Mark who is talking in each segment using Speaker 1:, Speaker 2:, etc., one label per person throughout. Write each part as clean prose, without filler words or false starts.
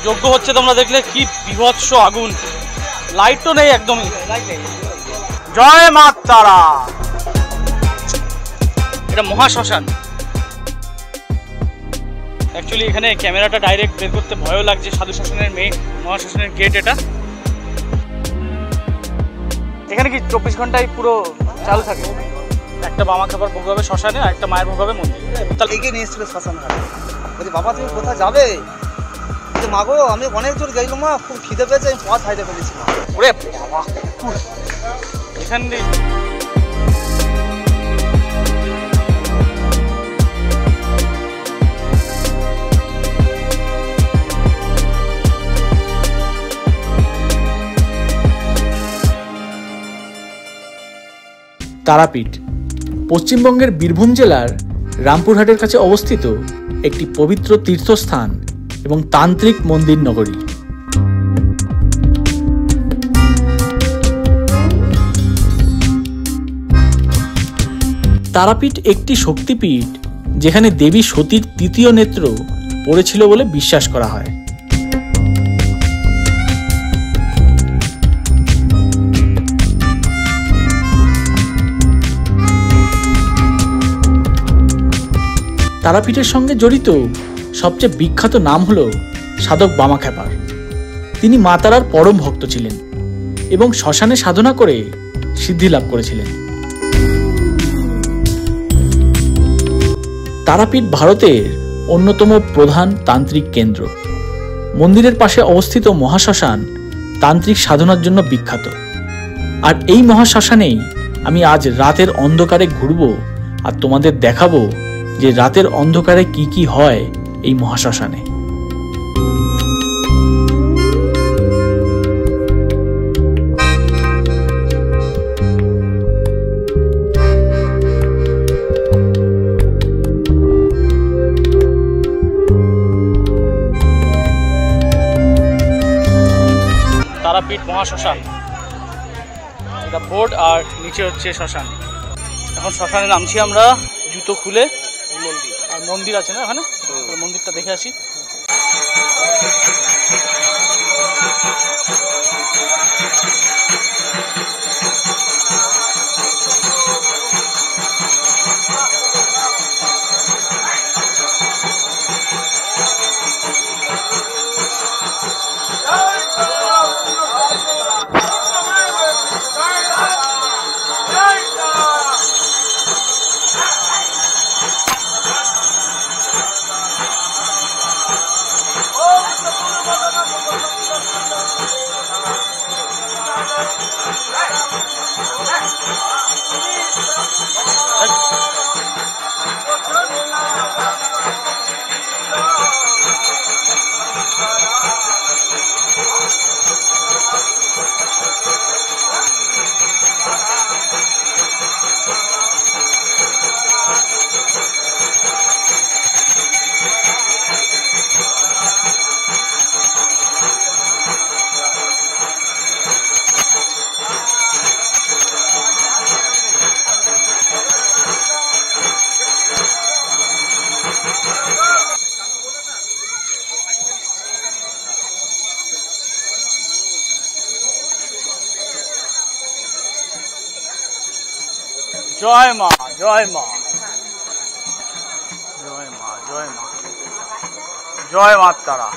Speaker 1: যজ্ঞ হচ্ছে তোমরা দেখলে, কি বিভৎস আগুন, লাইট তো নেই একদমই। জয় মা তারা। এটা মহাশ্মশান। অ্যাকচুয়ালি এখানে ক্যামেরাটা ডাইরেক্ট বের করতে ভয়ও লাগছে। সাধু শাসনের মেয়ে মহাশ্মশানের গেট এটা। এখানে কি 24 ঘন্টায় পুরো চালু থাকে? একটা বামা খাবার ভোগ হবে শ্মশানে, আর একটা মায়ের ভোগ হবে মন্দিরে।
Speaker 2: তাহলে এগিয়ে নিয়ে এসেছিল শ্মশান ঘাটে। বলছি বাবা তুমি কোথায় যাবে? মা গো আমি অনেক দূর গেলাম, মা খুব খিদে পেয়েছে, আমি পথ হাইতে ফেলেছি।
Speaker 1: ওরে বাবা, এখান দিয়ে
Speaker 3: তারাপীঠ পশ্চিমবঙ্গের বীরভূম জেলার রামপুরহাটের কাছে অবস্থিত একটি পবিত্র তীর্থস্থান এবং তান্ত্রিক মন্দির নগরী। তারাপীঠ একটি শক্তিপীঠ যেখানে দেবী সতীর তৃতীয় নেত্র পড়েছিল বলে বিশ্বাস করা হয়। তারাপীঠের সঙ্গে জড়িত সবচেয়ে বিখ্যাত নাম হল সাধক বামাখ্যাপার। তিনি মা তারার পরম ভক্ত ছিলেন এবং শ্মশানে সাধনা করে সিদ্ধি লাভ করেছিলেন। তারাপীঠ ভারতের অন্যতম প্রধান তান্ত্রিক কেন্দ্র। মন্দিরের পাশে অবস্থিত মহাশ্মশান তান্ত্রিক সাধনার জন্য বিখ্যাত। আর এই মহাশ্মশানেই আমি আজ রাতের অন্ধকারে ঘুরব আর তোমাদের দেখাবো যে রাতের অন্ধকারে কি কি হয় এই মহাশ্মশানে।
Speaker 1: তারাপীঠ মহাশ্মশান, এটা বোর্ড আর নিচে হচ্ছে শ্মশান। এখন শ্মশানে নামছি আমরা, জুতো খুলে। আর মন্দির আছে না ওখানে, মন্দিরটা দেখে আসি। জয় মা, জয় মা, জয় মা, জয় মা, জয় মা তারা।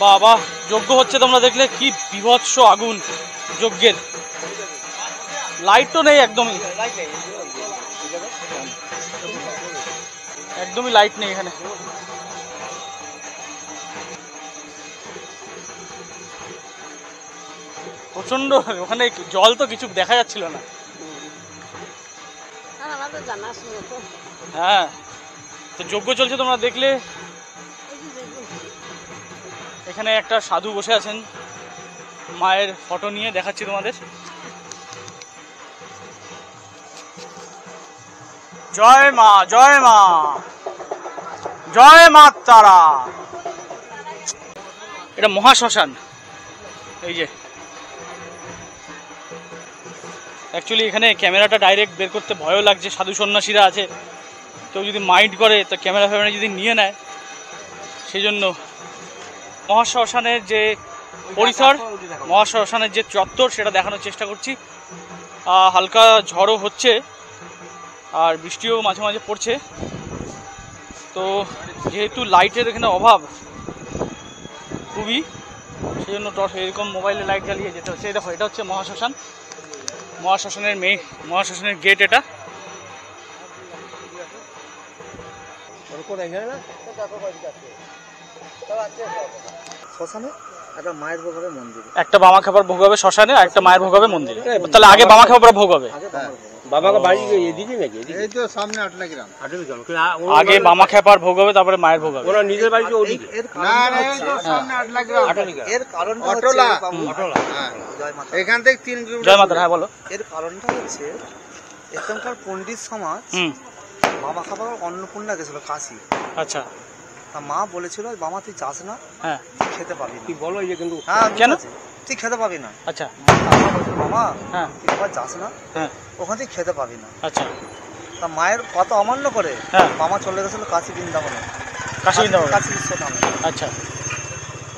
Speaker 1: বাবা যজ্ঞ হচ্ছে, তোমরা দেখলে কি বিভৎস আগুন যজ্ঞের। লাইট তো নেই, একদমই একদমই লাইট নেই এখানে। প্রচন্ড, ওখানে জল তো কিছু দেখা যাচ্ছিল না। হ্যাঁ, তো যজ্ঞ চলছে তোমরা দেখলে। এখানে একটা সাধু বসে আছেন মায়ের ফটো নিয়ে, দেখাচ্ছি তোমাদের। জয় মা, জয় মা, জয় মা তারা। এটা মহাশ্মশান। এই যে অ্যাকচুয়ালি এখানে ক্যামেরাটা ডাইরেক্ট বের করতে ভয়ও লাগছে, সাধু সন্ন্যাসীরা আছে, কেউ যদি মাইন্ড করে তো ক্যামেরা ফ্যামেরা যদি নিয়ে নেয়, সেই জন্য মহাশ্মশানের যে পরিসর, মহাশ্মশানের যে চত্বর, সেটা দেখানোর চেষ্টা করছি। হালকা ঝড়ও হচ্ছে আর বৃষ্টিও মাঝে মাঝে পড়ছে, তো যেহেতু লাইটের এখানে অভাব খুবই, সেই জন্য এরকম মোবাইলে লাইট জ্বালিয়ে যেতে হচ্ছে। দেখো, এটা হচ্ছে মহাশ্মশান, মহাশ্মশানের মহাশ্মশানের গেট এটা।
Speaker 2: শ্মশানে একটা মায়ের ভোগ হবে মন্দিরে,
Speaker 1: একটা বামা খাবার ভোগ হবে শ্মশানে, আর একটা মায়ের ভোগ হবে মন্দিরে। তাহলে আগে বামা খাবার ভোগ হবে,
Speaker 4: বাবাকে বাড়ি এদিকে নাকি?
Speaker 2: এই তো সামনে 8 গ্রাম।
Speaker 1: আগে বামা খাবার ভোগ হবে, তারপরে মায়ের ভোগ হবে।
Speaker 4: ওরা নিজের বাড়িতে ওদিকে?
Speaker 2: এর কারণটা এখান থেকে 3 কিলোমিটার।
Speaker 1: জয় মাতা। হ্যাঁ বলো।
Speaker 2: এর কারণটা হচ্ছে এখানকার পণ্ডিত সমাজ বাবা খাবার অন্নপূর্ণা গেছিল কাশি।
Speaker 1: আচ্ছা।
Speaker 2: তা মা বলেছিল বাবা তুই যাস না,
Speaker 1: হ্যাঁ
Speaker 2: খেতে পাবি না।
Speaker 4: তুই বলো এই যে কিন্তু
Speaker 2: হ্যাঁ
Speaker 1: কেন?
Speaker 2: তুই খেতে পাবি না।
Speaker 1: আচ্ছা।
Speaker 2: বাবা
Speaker 1: হ্যাঁ
Speaker 2: তুই এবার যাস না,
Speaker 1: হ্যাঁ
Speaker 2: ওখান থেকে খেতে পাবি না।
Speaker 1: আচ্ছা।
Speaker 2: তা মায়ের কথা অমান্য করে
Speaker 1: হ্যাঁ
Speaker 2: মামা চলে গেছিল কাশী বৃন্দাবনে,
Speaker 1: কাশী বৃন্দাবন।
Speaker 2: কাশী বিশ্বনাথে।
Speaker 1: আচ্ছা।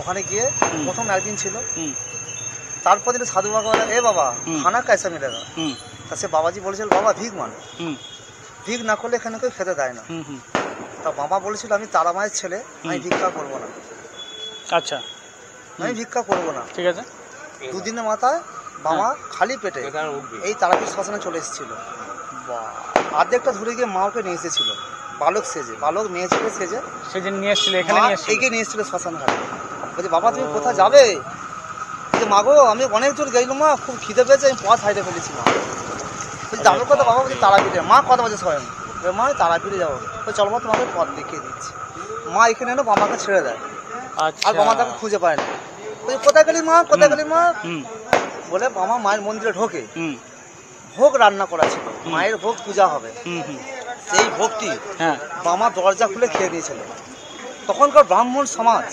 Speaker 2: ওখানে গিয়ে প্রথম একদিন ছিল,
Speaker 1: হুম
Speaker 2: তারপর দিন সাধু বাবা বলে এ বাবা
Speaker 1: হুম।
Speaker 2: খানা कैसा मिलेगा।
Speaker 1: হুম
Speaker 2: তা সে বাবাজি বলেছিল বাবা ভিক মান,
Speaker 1: হুম
Speaker 2: ভিক না করলে এখানে কেউ খেতে দেয় না।
Speaker 1: হুম হুম।
Speaker 2: তা বাবা বলেছিল আমি তারা মায়ের ছেলে, আমি ভিক্ষা করবো না,
Speaker 1: আচ্ছা,
Speaker 2: আমি ভিক্ষা করবো না।
Speaker 1: ঠিক আছে।
Speaker 2: দুদিনের মাথায় বাবা খালি পেটে এই তারাপীঠ শ্মশানে চলে এসেছিল। অর্ধেকটা ধরে গিয়ে মা ওকে নিয়ে এসেছিল বালক সেজে, বালক মেয়ে ছেলে সেজে
Speaker 1: সেদিন নিয়ে এসেছিল, এখানে নিয়ে এসেছিল।
Speaker 2: এগিয়ে নিয়ে এসেছিল শ্মশান ঘাটে। বলছি বাবা তুমি কোথায় যাবে? বলছি মা গো আমি অনেক দূর গেলাম, মা খুব খিদে পেয়েছে, আমি পথ হাইটে ফেলেছি। মা বলছি যাবে কথা বাবা? বলছি তারাপীঠে। মা কথা বলছে স্বয়ং, মা তারাপীঠে যাবো। তো চলো মা তোমাকে পথ দেখিয়ে দিচ্ছি। মা এখানে এনে বাবাকে ছেড়ে দেয়,
Speaker 1: আচ্ছা।
Speaker 2: আর বাবা তাকে খুঁজে পায় না। বলছি কোথায় গেলি মা, কোথায় গেলি মা
Speaker 1: হুম
Speaker 2: বলে বাবা মায়ের মন্দিরে ঢোকে।
Speaker 1: হুম
Speaker 2: ভোগ রান্না করা ছিল, মায়ের ভোগ পূজা হবে,
Speaker 1: হুম হুম।
Speaker 2: সেই ভোগটি
Speaker 1: হ্যাঁ
Speaker 2: বাবা দরজা খুলে খেয়ে নিয়েছিল। তখনকার ব্রাহ্মণ সমাজ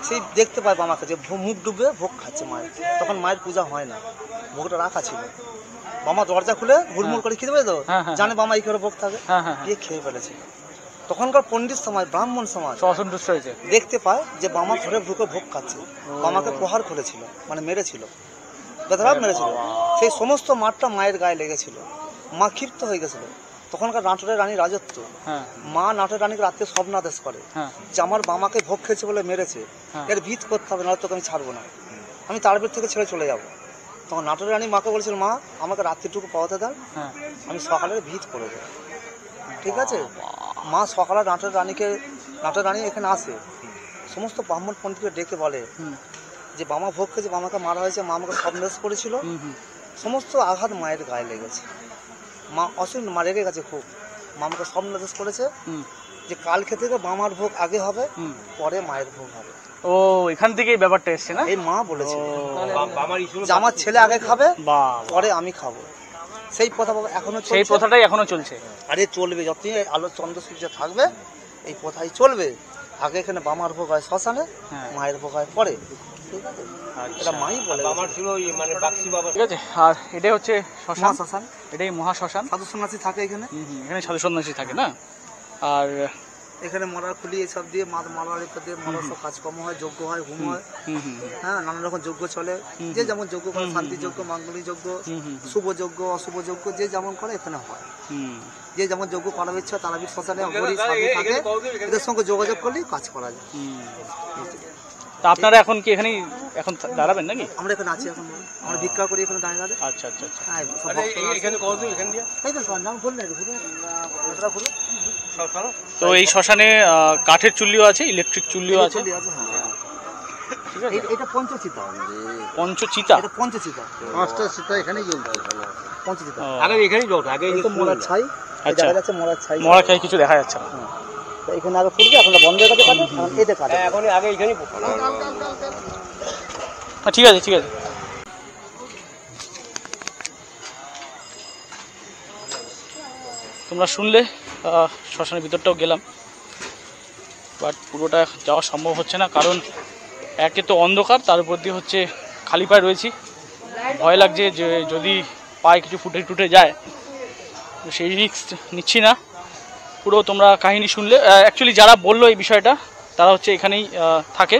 Speaker 2: সেই দেখতে পায় বামাকে যে মুখ ডুবে ভোগ খাচ্ছে মায়ের, তখন মায়ের পূজা হয় না, ভোগটা রাখা ছিল। বাবা দরজা খুলে হুড়মুড় করে খেতে পারে তো,
Speaker 1: হ্যাঁ, হ্যাঁ,
Speaker 2: জানে বাবা এই করে ভোগ থাকে,
Speaker 1: হ্যাঁ হ্যাঁ।
Speaker 2: গিয়ে খেয়ে ফেলেছে। তখনকার পণ্ডিত সমাজ, ব্রাহ্মণ সমাজ
Speaker 1: অসন্তুষ্ট হয়েছে।
Speaker 2: দেখতে পায় যে বামা ঘরে ঢুকে ভোগ খাচ্ছে, বামাকে প্রহার করেছিল, মানে মেরেছিল, বেধড়ক মেরেছিল। সেই সমস্ত মাঠটা মায়ের গায়ে লেগেছিল, মা ক্ষিপ্ত হয়ে গেছিল। তখনকার নাটোরের রানী রাজত্ব,
Speaker 1: হ্যাঁ
Speaker 2: মা নাটোরের রানীকে রাত্রে স্বপ্নাদেশ করে
Speaker 1: হ্যাঁ
Speaker 2: যে আমার বামাকে ভোগ খেয়েছে বলে মেরেছে,
Speaker 1: হ্যাঁ।
Speaker 2: এর ভিত করতে হবে, নাহলে তোকে আমি ছাড়বো না, আমি তারপর থেকে ছেড়ে চলে যাব। তখন নাটোরের রানী মাকে বলেছিল মা আমাকে রাত্রিটুকু পাওয়াতে দেন,
Speaker 1: হ্যাঁ।
Speaker 2: আমি সকালের ভিত করে দেবো। ঠিক আছে, মা সকালে নাটোরের রানী এখানে আসে, সমস্ত ব্রাহ্মণ পণ্ডিতকে ডেকে বলে
Speaker 1: হুম
Speaker 2: যে বামা ভোগ খেয়েছে, বামাকে মারা হয়েছে, মা আমাকে স্বপ্নাদেশ করেছিল,
Speaker 1: হুম হুম।
Speaker 2: সমস্ত আঘাত মায়ের গায়ে লেগেছে, মা অসীম মা রেগে গেছে খুব, মা আমাকে স্বপ্নাদেশ করেছে
Speaker 1: হুম।
Speaker 2: যে কালকে থেকে বামার ভোগ আগে হবে,
Speaker 1: হুম।
Speaker 2: পরে মায়ের ভোগ হবে।
Speaker 1: ও এখান থেকেই ব্যাপারটা এসছে না?
Speaker 2: এই মা বলেছে
Speaker 4: বাবার ইস্যু
Speaker 2: যে আমার ছেলে আগে খাবে,
Speaker 1: বাহ,
Speaker 2: পরে আমি খাবো। সেই প্রথা বাবা এখনো
Speaker 1: সেই
Speaker 2: চলছে,
Speaker 1: প্রথাটাই এখনো চলছে।
Speaker 2: আরে চলবে, যতদিন আলো চন্দ্র সূর্য থাকবে এই প্রথাই চলবে। আগে এখানে বামার ভোগ হয় শ্মশানে,
Speaker 1: হ্যাঁ।
Speaker 2: মায়ের ভোগ হয় পরে। ঠিক আছে, এটা মাই বলে
Speaker 4: বাবার ছিল ওই মানে বাক্সি বাবা।
Speaker 1: ঠিক আছে। আর এটাই হচ্ছে শ্মশান,
Speaker 2: শ্মশান,
Speaker 1: এটাই মহাশ্মশান।
Speaker 2: সাধু সন্ন্যাসী থাকে এখানে।
Speaker 1: এখানে সাধু সন্ন্যাসী থাকে না? আর
Speaker 2: এখানে মরা খুলি এসব দিয়ে মালারি দিয়ে মরার সব কাজকর্ম হয়, যজ্ঞ হয়, হোম হয়,
Speaker 1: হুম হুম
Speaker 2: হ্যাঁ নানা রকম যজ্ঞ চলে। যে যেমন যজ্ঞ করে, শান্তি যজ্ঞ, মাঙ্গলিক যজ্ঞ, শুভ যজ্ঞ, অশুভ যজ্ঞ, যে যেমন করে এখানে হয়।
Speaker 1: হুম।
Speaker 2: যে যেমন যজ্ঞ করার ইচ্ছা তারাপীঠ শ্মশানে হরি সাধু থাকে, এদের সঙ্গে যোগাযোগ করলেই কাজ করা যায়।
Speaker 1: তা আপনারা এখন কি এখানেই এখন দাঁড়াবেন নাকি?
Speaker 2: আমরা এখানে আছি এখন, আমরা ভিক্ষা করি এখানে দাঁড়িয়ে দাঁড়িয়ে।
Speaker 1: আচ্ছা আচ্ছা আচ্ছা।
Speaker 2: হ্যাঁ, সব
Speaker 4: আরে
Speaker 2: ভক্তরা আছে।
Speaker 4: এখানে কত এখান দিয়ে
Speaker 2: এই তো সরঞ্জাম খুলুন, একটু খুলুন, ওটা খুলুন।
Speaker 1: তো এই শ্মশানে কাঠের চুল্লিও আছে, ইলেকট্রিক চুল্লিও আছে,
Speaker 2: চুল্লি আছে, হ্যাঁ।
Speaker 1: ঠিক আছে।
Speaker 2: এটা পঞ্চচিতা,
Speaker 1: পঞ্চচিতা।
Speaker 2: এটা পঞ্চচিতা,
Speaker 5: 5টা চিতা এখানেই জ্বলতো।
Speaker 2: পঞ্চচিতা।
Speaker 1: ও,
Speaker 4: আগে এখানেই জল আগে
Speaker 2: এই তো মোড়ার ছাই, এই
Speaker 1: আচ্ছা।
Speaker 2: দেখা যাচ্ছে মোড়ার ছাই।
Speaker 1: মরা খাই কিছু দেখা যাচ্ছে না।
Speaker 2: তো এখানে আগে ফুটবে, এখন বন্ধ হয়ে গেছে কাটে, এখন এতে কাটে।
Speaker 4: এখন আগে এখানেই
Speaker 1: ঠিক আছে ঠিক আছে। তোমরা শুনলে, শ্মশানের ভিতরটাও গেলাম, বাট পুরোটা যাওয়া সম্ভব হচ্ছে না, কারণ একে তো অন্ধকার, তার উপর দিয়ে হচ্ছে খালি পায়ে রয়েছি, ভয় লাগছে যে যদি পায়ে কিছু ফুটে টুটে যায়, তো সেই রিস্ক নিচ্ছি না। পুরো তোমরা কাহিনী শুনলে। অ্যাকচুয়ালি যারা বললো এই বিষয়টা, তারা হচ্ছে এখানেই থাকে,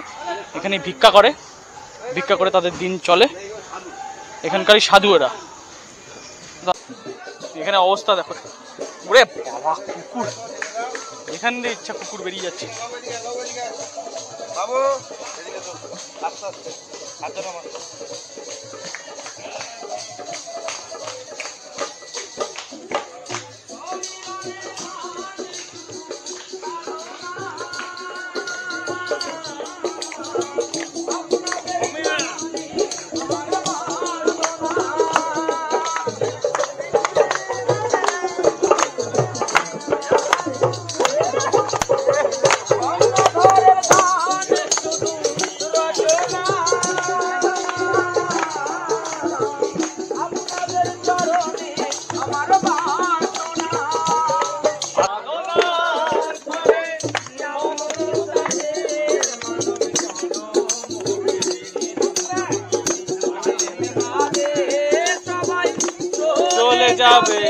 Speaker 1: এখানেই ভিক্ষা করে তাদের দিন চলে, এখানকারই সাধু এরা। এখানে অবস্থা দেখো, ওরে বাবা কুকুর, এখান দিয়ে ইচ্ছা কুকুর বেরিয়ে যাচ্ছে। চলে যাবে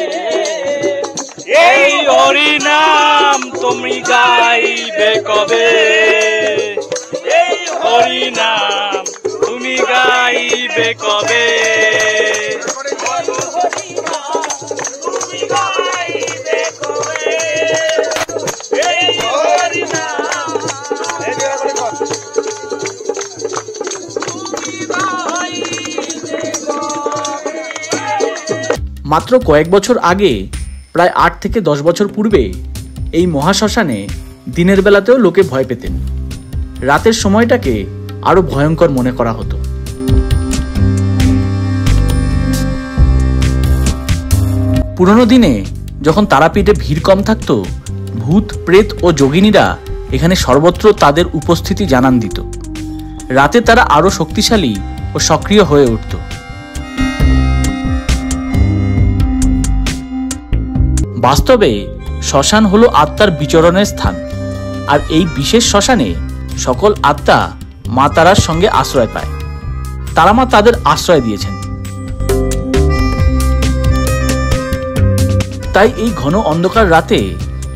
Speaker 1: এই হরি নাম তুমি গাইবে কবে, এই হরি নাম তুমি গাইবে কবে।
Speaker 3: মাত্র কয়েক বছর আগে, প্রায় 8 থেকে 10 বছর পূর্বে, এই মহাশ্মশানে দিনের বেলাতেও লোকে ভয় পেতেন, রাতের সময়টাকে আরো ভয়ঙ্কর মনে করা হতো। পুরনো দিনে যখন তারাপীঠে ভিড় কম থাকতো, ভূত প্রেত ও যোগিনীরা এখানে সর্বত্র তাদের উপস্থিতি জানান দিত। রাতে তারা আরো শক্তিশালী ও সক্রিয় হয়ে উঠত। বাস্তবে শ্মশান হলো আত্মার বিচরণের স্থান, আর এই বিশেষ শ্মশানে সকল আত্মা মা তারার সঙ্গে আশ্রয় পায়। তারা মা তাদের আশ্রয় দিয়েছেন। তাই এই ঘন অন্ধকার রাতে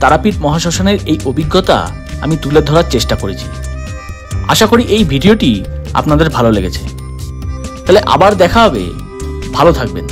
Speaker 3: তারাপীঠ মহাশ্মশানের এই অভিজ্ঞতা আমি তুলে ধরার চেষ্টা করেছি। আশা করি এই ভিডিওটি আপনাদের ভালো লেগেছে। তাহলে আবার দেখা হবে, ভালো থাকবেন।